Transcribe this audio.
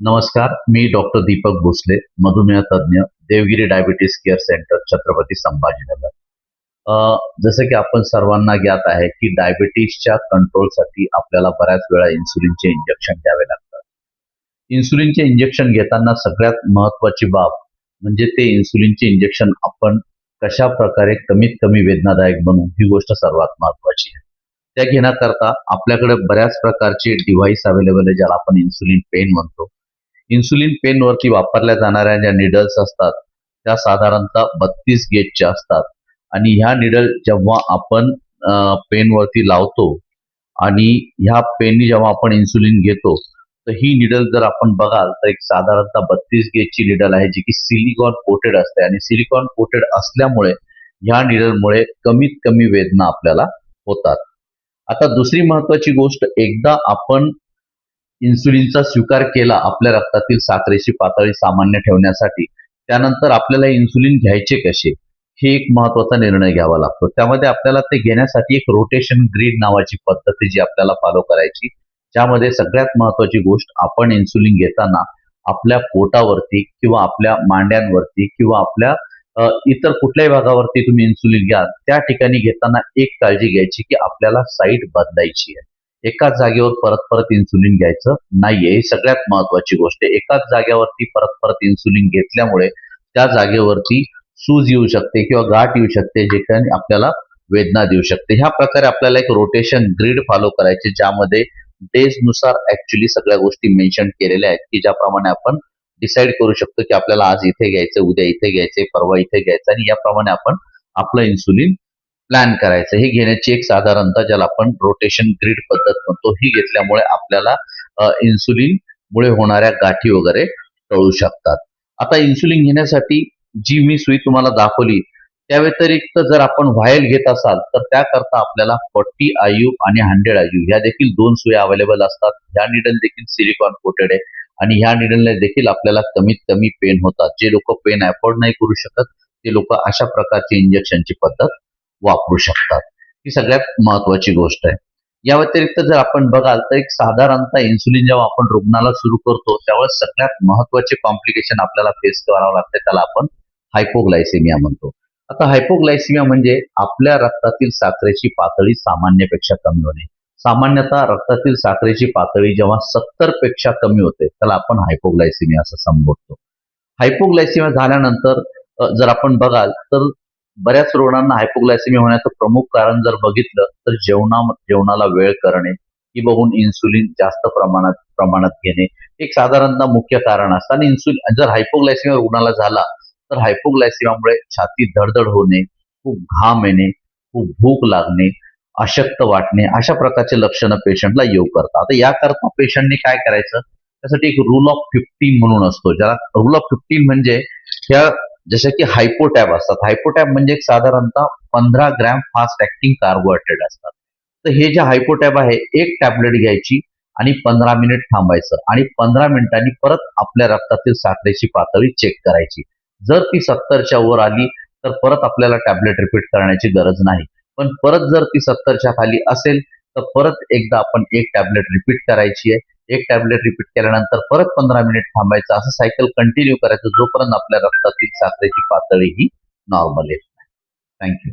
नमस्कार, मी डॉक्टर दीपक भोसले, मधुमेह तज्ज्ञ, Devgiri diabetes care centre, Chhatrapati Sambhajinagar. जसं की आपण सर्वांना ज्ञात आहे, की डायबिटीजच्या कंट्रोलसाठी आपल्याला बऱ्याच वेळा इन्सुलिनचे इंजेक्शन घ्यावे लागतात. इन्सुलिनचे इंजेक्शन घेताना सगळ्यात महत्त्वाची बाब म्हणजे ते इन्सुलिनचे इंजेक्शन आपण कशाप्रकारे कमीत कमी वेदनादायक बनवू, ही गोष्ट सर्वात महत्त्वाची आहे. त्या घेण्याकरता आपल्याकडे बऱ्याच प्रकारचे डिव्हाइस अवेलेबल आहे, ज्याला आपण इन्सुलिन पेन म्हणतो. इन्सुलिन पेनवरती वापरल्या जाणाऱ्या ज्या निडल्स असतात, त्या साधारणतः 32 गेजच्या असतात आणि ह्या निडल जेव्हा आपण पेनवरती लावतो आणि ह्या पेननी जेव्हा आपण इन्सुलिन घेतो, तर ही निडल जर आपण बघाल तर एक साधारणतः 32 गेजची निडल आहे, जी की सिलिकॉन कोटेड असते आणि सिलिकॉन कोटेड असल्यामुळे ह्या निडलमुळे कमीत कमी वेदना आपल्याला होतात. आता दुसरी महत्त्वाची गोष्ट, एकदा आपण इन्सुलिनचा स्वीकार केला आपल्या रक्तातील साखरेची पातळी सामान्य ठेवण्यासाठी, त्यानंतर आपल्याला इन्सुलिन घ्यायचे कसे, हे एक महत्त्वाचा निर्णय घ्यावा लागतो. त्यामध्ये आपल्याला ते घेण्यासाठी एक रोटेशन ग्रीड नावाची पद्धत आहे, जी आपल्याला फॉलो करायची. ज्यामध्ये सगळ्यात महत्त्वाची गोष्ट, आपण इन्सुलिन घेताना आपल्या पोटावरती किंवा आपल्या मांड्यांवरती किंवा आपल्या इतर कुठल्याही भागावरती तुम्ही इन्सुलिन घ्या, त्या ठिकाणी घेताना एक काळजी घ्यायची, की आपल्याला साईड बदलायची आहे. एकाच जागेवर परत परत इन्सुलिन घ्यायचं नाहीये, ही सगळ्यात महत्वाची गोष्ट आहे. एकाच जागेवरती परत परत इन्सुलिन घेतल्यामुळे त्या जागेवरती सूज येऊ शकते किंवा गाठ येऊ शकते, जे काही आपल्याला वेदना देऊ शकते. ह्या प्रकारे आपल्याला एक रोटेशन ग्रीड फॉलो करायचे, ज्यामध्ये डेज नुसार ऍक्च्युली सगळ्या गोष्टी मेन्शन केलेल्या आहेत, की ज्याप्रमाणे आपण डिसाईड करू शकतो, की आपल्याला आज इथे घ्यायचं, उद्या इथे घ्यायचे, परवा इथे घ्यायचं आणि याप्रमाणे आपण आपलं इन्सुलिन प्लॅन करायचं. हे घेण्याची एक साधारणतः ज्याला आपण रोटेशन ग्रीड पद्धत म्हणतो, ही घेतल्यामुळे आपल्याला इन्सुलिन मुळे होणाऱ्या गाठी वगैरे टळू शकतात. आता इन्सुलिन घेण्यासाठी जी मी सुई तुम्हाला दाखवली, त्या व्यतिरिक्त जर आपण व्हायल घेत असाल, तर त्याकरता आपल्याला 40 IU आणि 100 IU ह्या देखील दोन सुया अवेलेबल असतात. ह्या निडल देखील सिलिकॉन कोटेड आहे आणि ह्या निडलने देखील आपल्याला कमीत कमी पेन होतात. जे लोक पेन अफोर्ड नाही करू शकत, ते लोक अशा प्रकारची इंजेक्शनची पद्धत वापरू शकतात. ही सगळ्यात महत्वाची गोष्ट आहे. या व्यतिरिक्त जर आपण बघाल, तर एक साधारणतः इन्सुलिन जेव्हा आपण रुग्णाला सुरू करतो, त्यावेळेस सगळ्यात महत्वाचे कॉम्प्लिकेशन आपल्याला फेस करावं लागते, त्याला आपण हायपोग्लायसेमिया म्हणतो. आता हायपोग्लायसेमिया म्हणजे आपल्या रक्तातील साखरेची पातळी सामान्यपेक्षा कमी होणे. सामान्यतः रक्तातील साखरेची पातळी जेव्हा 70 पेक्षा कमी होते, त्याला आपण हायपोग्लायसेमिया असं संबोधतो. हायपोग्लायसेमिया झाल्यानंतर जर आपण बघाल, तर बऱ्याच रुग्णांना हायपोग्लायसेमिया होण्याचं प्रमुख कारण जर बघितलं, तर जेवणाला वेळ करणे, की बघून इन्सुलिन जास्त प्रमाणात प्रमाणात घेणे, एक साधारणतः मुख्य कारण असतं. आणि इन्सुलिन जर हायपोग्लायसेमिया रुग्णाला झाला, तर हायपोग्लायसेमियामुळे छातीत धडधड होणे, खूप घाम येणे, खूप भूक लागणे, अशक्त वाटणे, अशा प्रकारचे लक्षणं पेशंटला येऊ करतात. आता याकरता पेशंटने काय करायचं, त्यासाठी एक रूल ऑफ 15 म्हणून असतो. ज्याला रूल ऑफ 15 म्हणजे ह्या जशा की हायपोटॅब असतात. हायपोटॅब म्हणजे एक साधारणतः 15 ग्रॅम फास्ट ऍक्टिंग कार्बोहायड्रेट असतात. तर हे जे हायपोटॅब आहे, एक टॅबलेट घ्यायची आणि 15 मिनिट थांबायचं आणि 15 मिनिटांनी परत आपल्या रक्तातील साखरेची पातळी चेक करायची. जर ती 70च्या वर आली, तर परत आपल्याला टॅबलेट रिपीट करण्याची गरज नाही. पण परत जर ती 70च्या खाली असेल, तर परत एकदा आपण एक टॅबलेट रिपीट करायची आहे. एक टॅबलेट रिपीट केल्यानंतर परत 15 मिनिट थांबायचं, असं सायकल कंटिन्यू करायचं, जोपर्यंत आपल्या रक्तातील साखरेची पातळी ही नॉर्मल येत नाही. थँक्यू.